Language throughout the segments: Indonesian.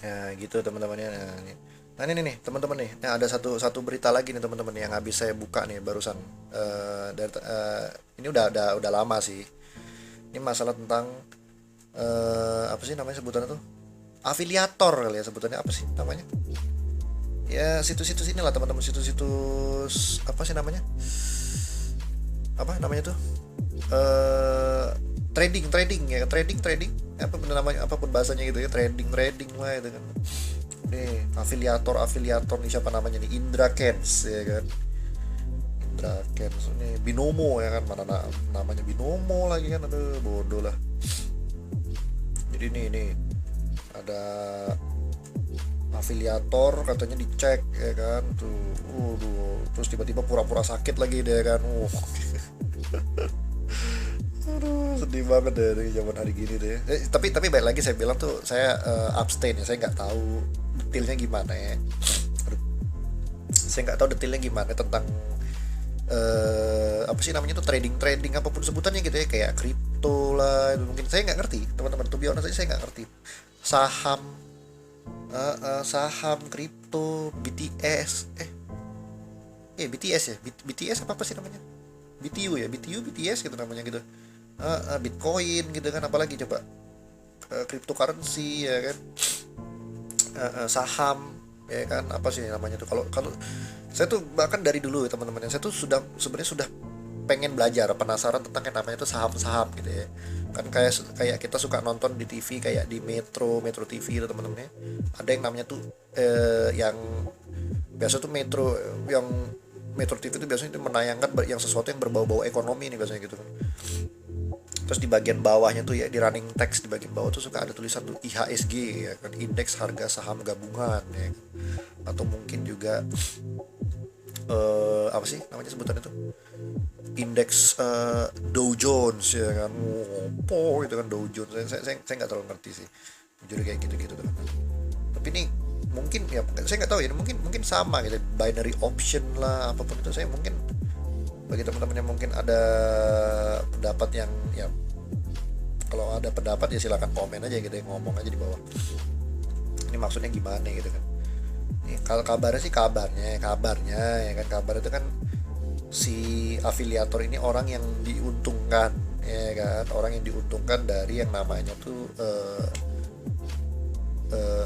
Ya gitu teman-teman ya. Nah, ini nih teman-teman nih. Nah, ada satu satu berita lagi nih teman-teman yang habis saya buka nih barusan. Ini udah lama sih. Ini masalah tentang apa sih namanya sebutannya tuh? Afiliator kali ya sebutannya, apa sih namanya? Ya situs-situs inilah teman-teman, situs-situs apa sih namanya? Apa namanya tuh? eh Trading trading ya, trading trading apa bener namanya, apapun bahasanya gitu ya, trading trading lah itu kan. Nih afiliator afiliator nih, siapa namanya nih, Indra Kens ya kan. Indra Kens ini binomo ya kan, mana namanya binomo lagi kan, aduh bodoh lah. Jadi nih ada afiliator katanya dicek ya kan tuh, terus tiba-tiba pura-pura sakit lagi deh kan. Aduh, sedih banget deh dari zaman hari gini deh. Tapi baik lagi saya bilang tuh, saya abstain ya, saya nggak tahu detailnya gimana ya. Aduh, saya nggak tahu detailnya gimana tentang apa sih namanya tuh, trading trading apapun sebutannya gitu ya, kayak kripto lah itu mungkin saya nggak ngerti teman-teman, tuh biar saya nggak ngerti saham, saham kripto BTS BTS ya, BTS apa sih namanya, BTU ya, BTU BTS gitu namanya gitu. Bitcoin gitu kan, apalagi coba cryptocurrency ya kan. Saham ya kan, apa sih namanya tuh, kalau kalau saya tuh bahkan dari dulu ya teman-teman, saya tuh sudah sebenarnya sudah pengen belajar, penasaran tentang yang namanya tuh saham-saham gitu ya kan. Kayak kayak kita suka nonton di TV kayak di Metro Metro TV itu teman-teman ya, ada yang namanya tuh yang biasa tuh Metro, yang Metro TV itu biasanya itu menayangkan yang sesuatu yang berbau-bau ekonomi nih biasanya gitu kan. Terus di bagian bawahnya tuh ya, di running text di bagian bawah tuh suka ada tulisan tuh IHSG ya kan, indeks harga saham gabungan ya kan. Atau mungkin juga apa sih namanya sebutannya tuh, indeks Dow Jones ya kan. Oh, itu kan Dow Jones, saya nggak terlalu ngerti sih jujur kayak gitu-gitu tuh. Tapi ini mungkin ya, saya nggak tahu ya, mungkin mungkin sama gitu, binary option lah apapun itu. Saya mungkin, bagi teman-teman yang mungkin ada pendapat yang ya, kalau ada pendapat ya silakan komen aja gitu ya, ngomong aja di bawah ini maksudnya gimana gitu kan. Ini kalau kabarnya sih, kabarnya ya kan, kabar itu kan si afiliator ini orang yang diuntungkan ya kan, orang yang diuntungkan dari yang namanya tuh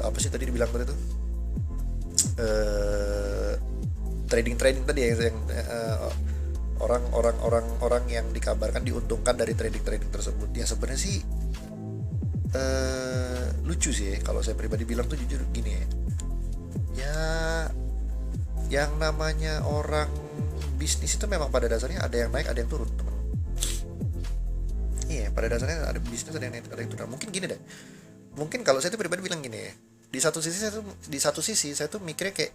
apa sih tadi dibilang tadi tuh, eh, trading trading tadi ya, yang orang yang dikabarkan diuntungkan dari trading trading tersebut. Ya sebenarnya sih lucu sih ya, kalau saya pribadi bilang tuh jujur gini ya, ya yang namanya orang bisnis itu memang pada dasarnya ada yang naik ada yang turun teman. Iya, pada dasarnya ada bisnis, ada yang naik ada yang turun. Mungkin gini deh, mungkin kalau saya tuh pribadi bilang gini ya, di satu sisi saya tuh mikirnya kayak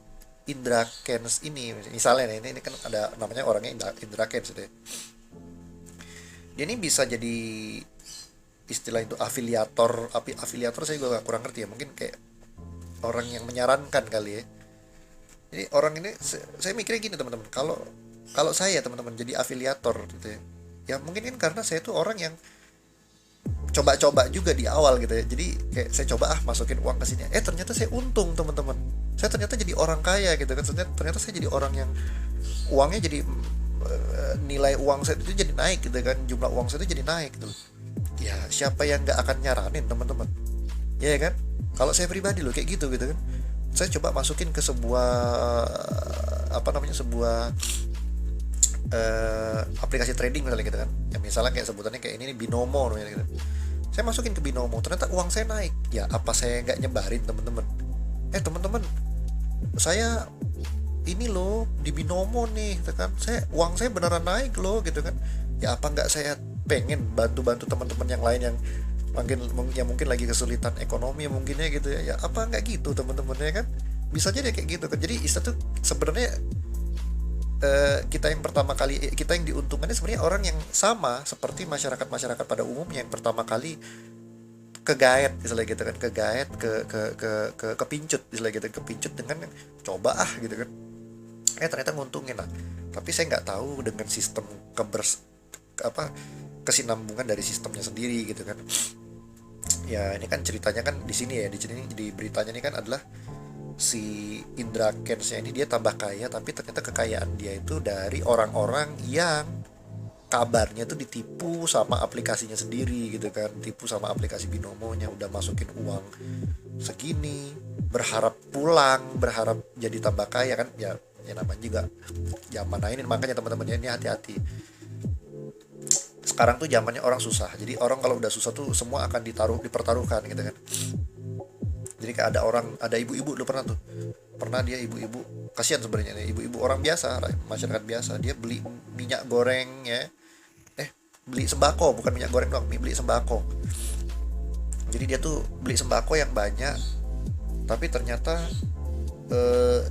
Indra Kens ini misalnya nih, ini kan ada namanya orangnya Indra Kens deh. Dia ini bisa jadi istilah itu afiliator, afiliator saya juga kurang ngerti ya, mungkin kayak orang yang menyarankan kali ya. Jadi orang ini, saya mikirnya gini teman-teman, kalau kalau saya teman-teman jadi afiliator gitu ya, ya mungkin kan karena saya tuh orang yang coba-coba juga di awal gitu ya. Jadi kayak saya coba masukin uang ke sini, ternyata saya untung teman-teman, saya ternyata jadi orang kaya gitu kan. Ternyata saya jadi orang yang uangnya jadi nilai uang saya itu jadi naik gitu kan, jumlah uang saya itu jadi naik gitu. Ya siapa yang nggak akan nyaranin teman-teman, ya kan. Kalau saya pribadi loh kayak gitu kan, saya coba masukin ke sebuah apa namanya, sebuah aplikasi trading misalnya gitu kan, ya misalnya kayak sebutannya kayak ini nih, binomo namanya gitu. Saya masukin ke binomo, ternyata uang saya naik. Ya apa saya nggak nyebarin teman-teman, teman-teman saya ini loh di binomo nih gitu kan, saya uang saya beneran naik loh gitu kan. Ya apa nggak saya pengen bantu-bantu teman-teman yang lain yang mungkin lagi kesulitan ekonomi mungkinnya gitu ya. Ya apa nggak gitu teman-teman ya kan, bisa aja deh kayak gitu kan. Jadi istilah tuh sebenarnya kita yang pertama kali, kita yang diuntungkannya sebenarnya orang yang sama seperti masyarakat pada umumnya yang pertama kali kegaet misalnya gitu kan, kegaet ke kepincut misalnya gitu, kepincut dengan coba gitu kan, ternyata nguntungin lah. Tapi saya nggak tahu dengan sistem apa kesinambungan dari sistemnya sendiri gitu kan. ya ini kan ceritanya kan di sini ya, di sini di beritanya ini kan adalah si Indra Kensnya ini dia tambah kaya, tapi ternyata kekayaan dia itu dari orang-orang yang kabarnya tuh ditipu sama aplikasinya sendiri gitu kan, tipu sama aplikasi binomonya, udah masukin uang segini, berharap pulang, berharap jadi tambah kaya kan ya. Ya namanya juga zaman. Nah ini makanya teman-teman ini hati-hati. Sekarang tuh zamannya orang susah, jadi orang kalau udah susah tuh semua akan dipertaruhkan gitu kan. Jadi kayak ada orang, ada ibu-ibu dulu pernah tuh, pernah dia ibu-ibu, kasihan sebenarnya nih, ibu-ibu orang biasa, masyarakat biasa, dia beli minyak goreng ya, beli sembako, bukan minyak goreng doang, beli sembako. Jadi dia tuh beli sembako yang banyak, tapi ternyata eh,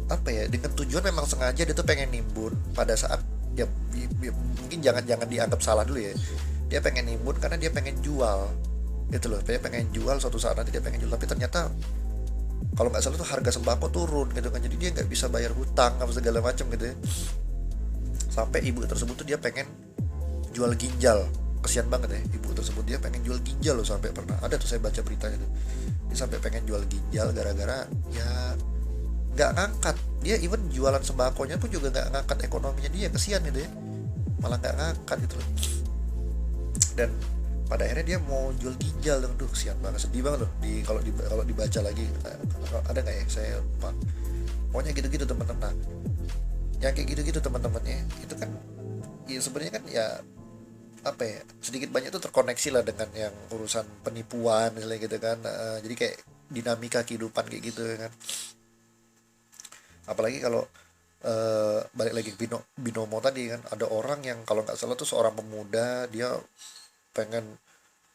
apa ya, dengan tujuan memang sengaja dia tuh pengen nimbun pada saat dia, mungkin jangan dianggap salah dulu ya, dia pengen nimbun karena dia pengen jual gitu loh, dia pengen jual suatu saat nanti, dia pengen jual, tapi ternyata kalau nggak salah tuh harga sembako turun gitu kan, jadi dia nggak bisa bayar hutang apa segala macam gitu ya, sampai ibu tersebut tuh dia pengen jual ginjal. Kesian banget ya ibu tersebut, dia pengen jual ginjal loh, sampai pernah ada tuh saya baca beritanya tuh, dia sampai pengen jual ginjal gara-gara ya nggak ngangkat dia, even jualan sembakonya pun juga nggak ngangkat ekonominya dia, kesian gitu ya, malah nggak ngangkat gitu loh. Dan pada akhirnya dia mau jual ginjal, tuh kesian banget, sedih banget loh, kalau dibaca lagi. Ada nggak ya, saya lupa, pokoknya gitu-gitu teman-teman. Nah, yang kayak gitu-gitu teman-temannya itu kan ya sebenarnya kan ya apa ya, sedikit banyak tuh terkoneksi lah dengan yang urusan penipuan misalnya gitu kan. Jadi kayak dinamika kehidupan kayak gitu kan. Apalagi kalau balik lagi ke binomo tadi kan, ada orang yang kalau nggak salah tuh seorang pemuda, dia pengen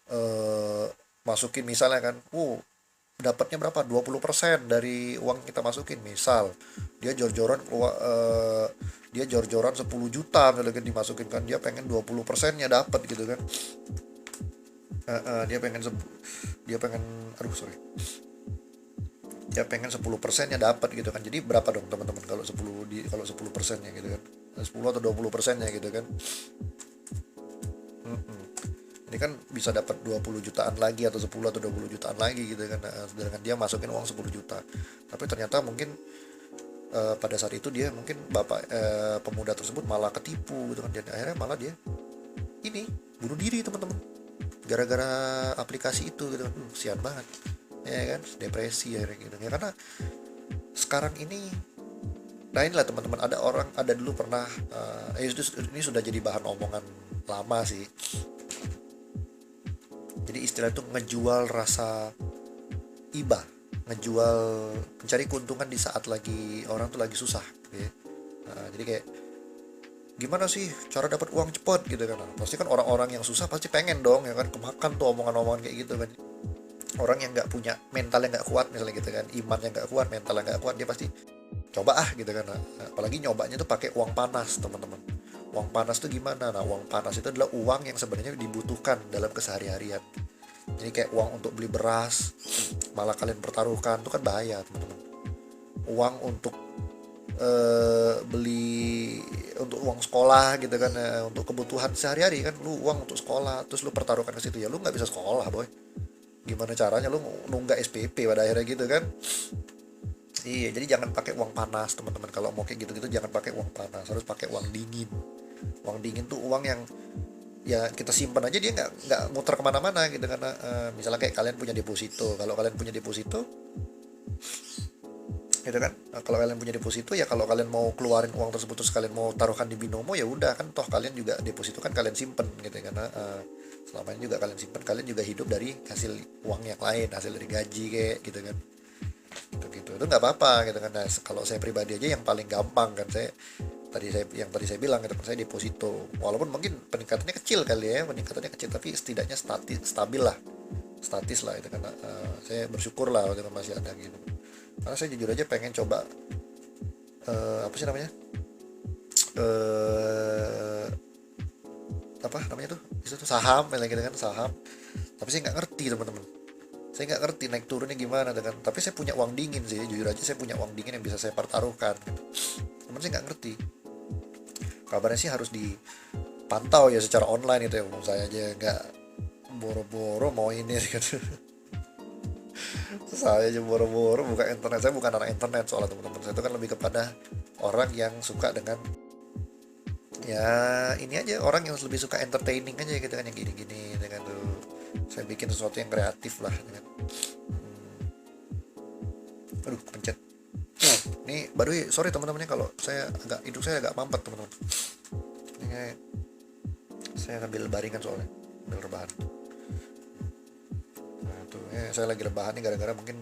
eh, masukin misalnya kan, dapatnya berapa, 20% dari uang kita masukin misal, dia jor-joran dia jor-joran 10 juta misalnya kan, dimasukin kan, dia pengen 20%-nya dapat gitu kan. Dia pengen dia pengen aduh sorry, dia pengen 10%-nya dapat gitu kan. Jadi berapa dong teman-teman kalau 10%-nya gitu kan, 10 atau 20%-nya gitu kan. Ini kan bisa dapat 20 jutaan lagi atau 10 atau 20 jutaan lagi gitu kan. Sedangkan dia masukin uang 10 juta, tapi ternyata mungkin pada saat itu dia mungkin pemuda tersebut malah ketipu gitu kan, dan akhirnya malah dia ini bunuh diri teman-teman, gara-gara aplikasi itu gitu kan. Sian banget ya kan, depresi ya gitu ya, karena sekarang ini. Nah inilah teman-teman, ada dulu pernah ini sudah jadi bahan omongan lama sih. Jadi istilah itu ngejual rasa iba, ngejual, mencari keuntungan di saat lagi orang tuh lagi susah gitu ya. Jadi kayak gimana sih cara dapat uang cepat gitu kan. Nah, pasti kan orang-orang yang susah pasti pengen dong ya kan, kemakan tuh omongan-omongan kayak gitu kan. Orang yang nggak punya mental yang nggak kuat misalnya gitu kan, iman yang nggak kuat, mental yang nggak kuat, dia pasti coba gitu kan. Nah, apalagi nyobanya tuh pakai uang panas teman-teman. Uang panas tuh gimana? Nah, uang panas itu adalah uang yang sebenarnya dibutuhkan dalam keseharian. Jadi kayak uang untuk beli beras, malah kalian pertaruhkan, itu kan bahaya teman-teman. Uang untuk beli, untuk uang sekolah gitu kan, untuk kebutuhan sehari-hari kan, lu uang untuk sekolah, terus lu pertaruhkan ke situ, ya lu nggak bisa sekolah boy. Gimana caranya lu nunggak SPP pada akhirnya gitu kan. Iya, jadi jangan pakai uang panas teman-teman. Kalau mau kayak gitu-gitu jangan pakai uang panas, harus pakai uang dingin. Uang dingin tuh uang yang ya kita simpan aja, dia nggak muter kemana-mana gitu, karena misalnya kayak kalian punya deposito, kalau kalian punya deposito gitu kan. Nah, kalau kalian punya deposito ya, kalau kalian mau keluarin uang tersebut terus kalian mau taruhkan di binomo, ya udah kan, toh kalian juga deposito kan kalian simpen gitu ya, karena selama ini juga kalian simpen, kalian juga hidup dari hasil uang yang lain, hasil dari gaji kayak gitu kan. Gitu itu nggak apa-apa gitu kan. Nah, kalau saya pribadi aja yang paling gampang kan, tadi saya bilang gitu, saya deposito, walaupun mungkin peningkatannya kecil kali ya, peningkatannya kecil, tapi setidaknya stabil lah, statis lah itu, karena saya bersyukur lah waktu itu masih ada gitu. Karena saya jujur aja pengen coba apa sih namanya, apa namanya tuh, itu tuh saham gitu kan, saham. Tapi saya nggak ngerti teman-teman, saya nggak ngerti naik turunnya gimana dengan, tapi saya punya uang dingin sih, jujur aja saya punya uang dingin yang bisa saya pertaruhkan gitu. Teman saya nggak ngerti, kabarnya sih harus dipantau ya secara online gitu ya. Saya aja nggak boro-boro mau ini kan. Saya aja boro-boro buka internet. Saya bukan anak internet soalnya teman-teman. Saya itu kan lebih kepada orang yang suka dengan ya ini aja, orang yang lebih suka entertaining aja gitu kan, yang gini-gini dengan tuh saya bikin sesuatu yang kreatif lah dengan aduh pencet ini baru sorry teman-teman, kalau saya agak hidung saya agak mampet teman-teman, ini kayak saya sambil baringan soalnya sambil rebahan. Nah tuh saya lagi rebahan nih gara-gara mungkin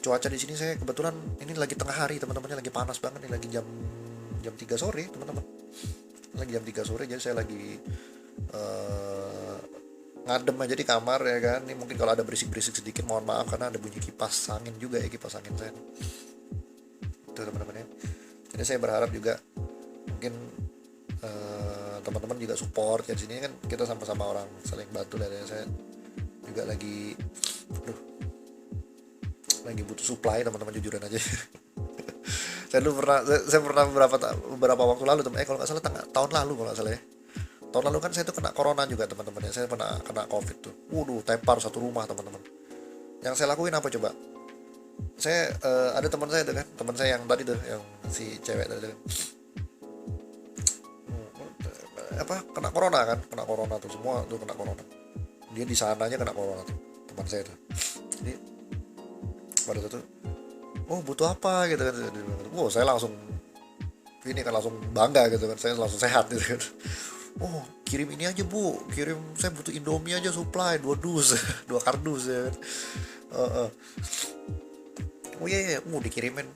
cuaca di sini, saya kebetulan ini lagi tengah hari teman-temannya, lagi panas banget nih, lagi jam jam 3 sore teman-teman, lagi jam 3 sore, jadi saya lagi ngadem aja di kamar ya kan. Ini mungkin kalau ada berisik-berisik sedikit mohon maaf karena ada bunyi kipas angin juga ya, kipas angin saya itu teman-teman ya. Jadi saya berharap juga mungkin teman-teman juga support ya, di sini kan kita sama-sama orang saling bantu lah ya. Saya juga lagi lagi butuh supply teman-teman, jujuran aja. Saya pernah beberapa waktu lalu kalau nggak salah tahun lalu kalau nggak salah ya, tahun lalu kan saya tuh kena corona juga teman-teman ya, saya pernah kena covid tuh, tempar satu rumah teman-teman. Yang saya lakuin apa coba, saya ada teman saya tuh kan, teman saya yang tadi tuh yang si cewek tadi tuh, kena corona tuh, semua tuh kena corona, dia di sananya kena corona tuh teman saya tuh. Jadi pada saat itu butuh apa gitu kan, saya langsung ini kan, langsung bangga gitu kan, saya langsung sehat gitu kan. Kirim ini aja bu, saya butuh Indomie aja supply 2 dus 2 kardus ya kan. Iya dikirimin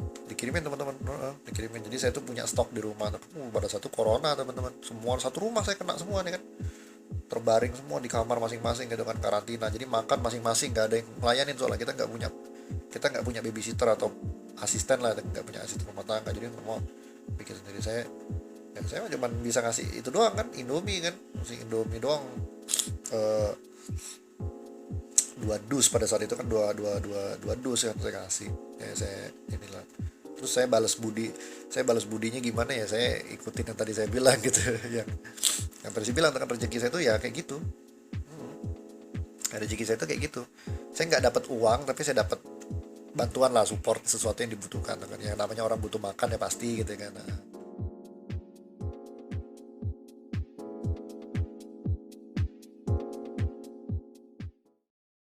teman-teman, dikirimin. Jadi saya tuh punya stok di rumah. Pada satu corona teman-teman, semua satu rumah saya kena semua nih kan, terbaring semua di kamar masing-masing gitu kan, karantina. Jadi makan masing-masing, nggak ada yang ngelayanin soalnya kita nggak punya babysitter atau asisten lah, nggak punya asisten rumah tangga, jadi mau bikin sendiri. Saya cuma bisa ngasih itu doang kan, Indomie kan, ngasih Indomie doang, 2 dus pada saat itu kan, dua dus yang saya kasih ya, saya inilah. Terus saya balas budinya gimana ya, saya ikutin yang tadi saya bilang gitu. yang tadi saya bilang tentang rezeki saya itu ya kayak gitu. Rezeki saya itu kayak gitu, saya nggak dapat uang tapi saya dapat bantuan lah, support sesuatu yang dibutuhkan kan, yang namanya orang butuh makan ya pasti gitu kan. Nah,